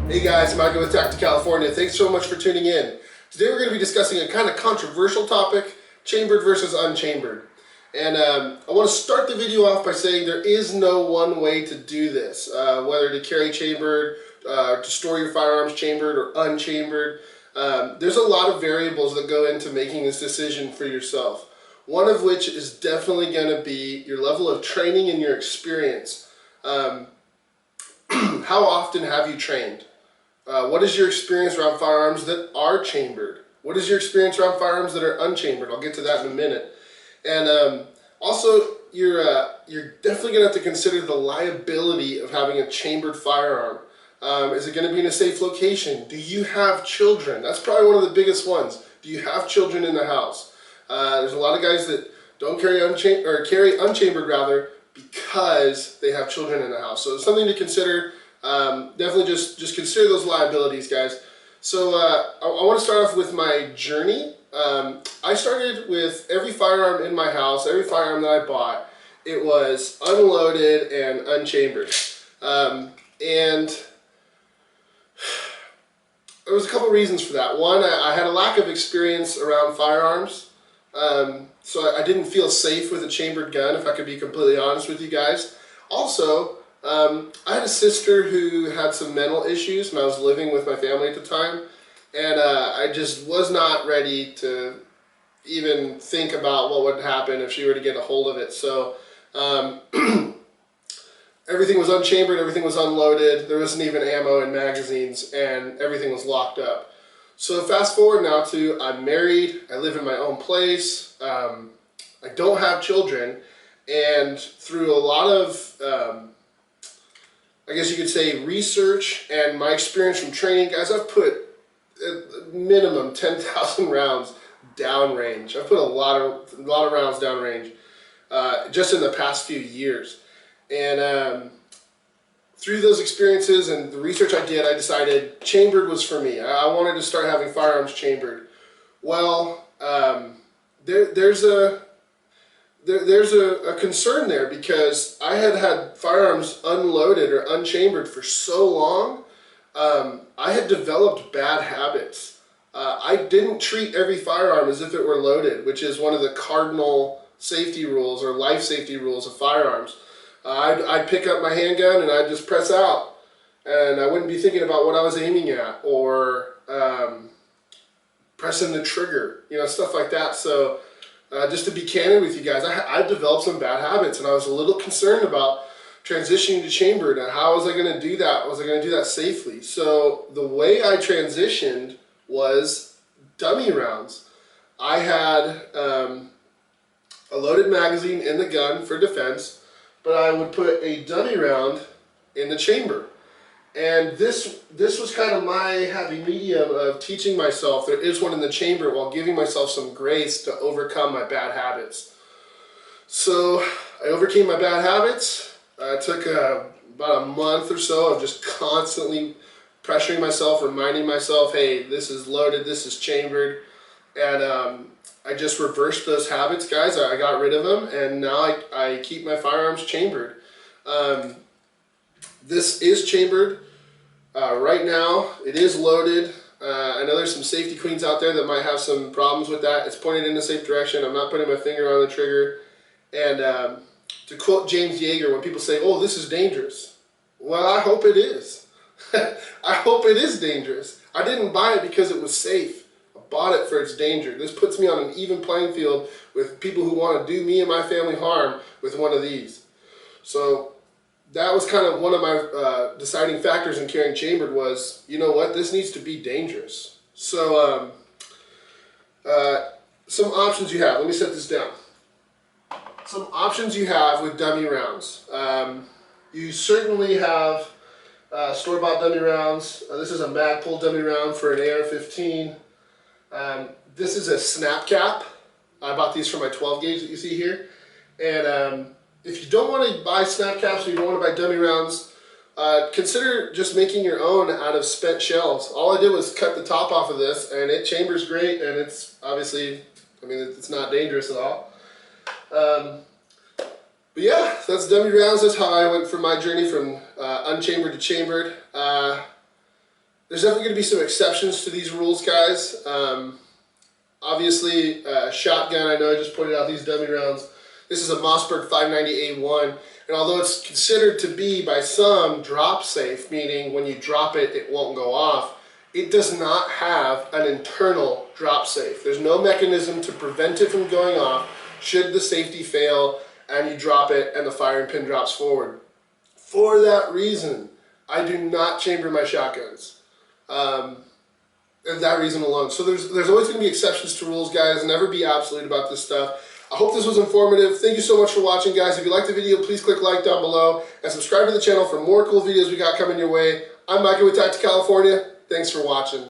Hey guys, Michael with TactiCalifornia. Thanks so much for tuning in. Today we're going to be discussing a kind of controversial topic, chambered versus unchambered. And I want to start the video off by saying there is no one way to do this, whether to carry chambered, to store your firearms chambered or unchambered. There's a lot of variables that go into making this decision for yourself. One of which is definitely going to be your level of training and your experience. How often have you trained? What is your experience around firearms that are chambered? What is your experience around firearms that are unchambered? I'll get to that in a minute. And also, you're definitely going to have to consider the liability of having a chambered firearm. Is it going to be in a safe location? Do you have children? That's probably one of the biggest ones. Do you have children in the house? There's a lot of guys that don't carry unchambered rather because they have children in the house. So it's something to consider. Definitely just consider those liabilities, guys. So I want to start off with my journey. I started with every firearm in my house, every firearm that I bought, it was unloaded and unchambered. And there was a couple reasons for that. One, I had a lack of experience around firearms. So I didn't feel safe with a chambered gun, if I could be completely honest with you guys. Also, I had a sister who had some mental issues when I was living with my family at the time, and I just was not ready to even think about what would happen if she were to get a hold of it. So everything was unchambered, everything was unloaded, there wasn't even ammo in magazines, and everything was locked up. So fast forward now to I'm married, I live in my own place, I don't have children, and through a lot of I guess you could say research and my experience from training, guys, I've put at minimum 10,000 rounds downrange. I've put a lot of rounds downrange just in the past few years. And through those experiences and the research I did, I decided chambered was for me. I wanted to start having firearms chambered. Well, there's a concern there because I had firearms unloaded or unchambered for so long. I had developed bad habits. I didn't treat every firearm as if it were loaded, which is one of the cardinal safety rules or life safety rules of firearms. I'd pick up my handgun and I'd just press out, and I wouldn't be thinking about what I was aiming at or pressing the trigger, stuff like that. So just to be candid with you guys, I developed some bad habits, and I was a little concerned about transitioning to chambered and how was I going to do that? Was I going to do that safely? So the way I transitioned was dummy rounds. I had a loaded magazine in the gun for defense, but I would put a dummy round in the chamber. And this was kind of my happy medium of teaching myself there is one in the chamber while giving myself some grace to overcome my bad habits. So I overcame my bad habits. It took about a month or so of just constantly pressuring myself, reminding myself, hey, this is loaded, this is chambered. And I just reversed those habits, guys. I got rid of them, and now I keep my firearms chambered. This is chambered. Right now, it is loaded. I know there's some safety queens out there that might have some problems with that. It's pointed in the safe direction. I'm not putting my finger on the trigger. And to quote James Yeager, when people say, oh, this is dangerous. Well, I hope it is. I hope it is dangerous. I didn't buy it because it was safe. I bought it for its danger. This puts me on an even playing field with people who want to do me and my family harm with one of these. So that was kind of one of my deciding factors in carrying chambered was, you know what, this needs to be dangerous. So some options you have. Let me set this down. Some options you have with dummy rounds. You certainly have store-bought dummy rounds. This is a Magpul dummy round for an AR-15. This is a snap cap. I bought these for my 12 gauge that you see here. And if you don't want to buy snap caps or you don't want to buy dummy rounds, consider just making your own out of spent shells. All I did was cut the top off of this, and it chambers great, and it's obviously, it's not dangerous at all. But yeah, that's dummy rounds. That's how I went from my journey from unchambered to chambered. There's definitely going to be some exceptions to these rules, guys. Obviously, shotgun, I know I just pointed out these dummy rounds. This is a Mossberg 590A1, and although it's considered to be by some drop safe, meaning when you drop it, it won't go off, it does not have an internal drop safe. There's no mechanism to prevent it from going off should the safety fail and you drop it and the firing pin drops forward. For that reason, I do not chamber my shotguns. And that reason alone. So there's always going to be exceptions to rules, guys. Never be absolute about this stuff. I hope this was informative. Thank you so much for watching, guys. If you liked the video, please click like down below and subscribe to the channel for more cool videos we got coming your way. I'm Mikey with TactiCalifornia. Thanks for watching.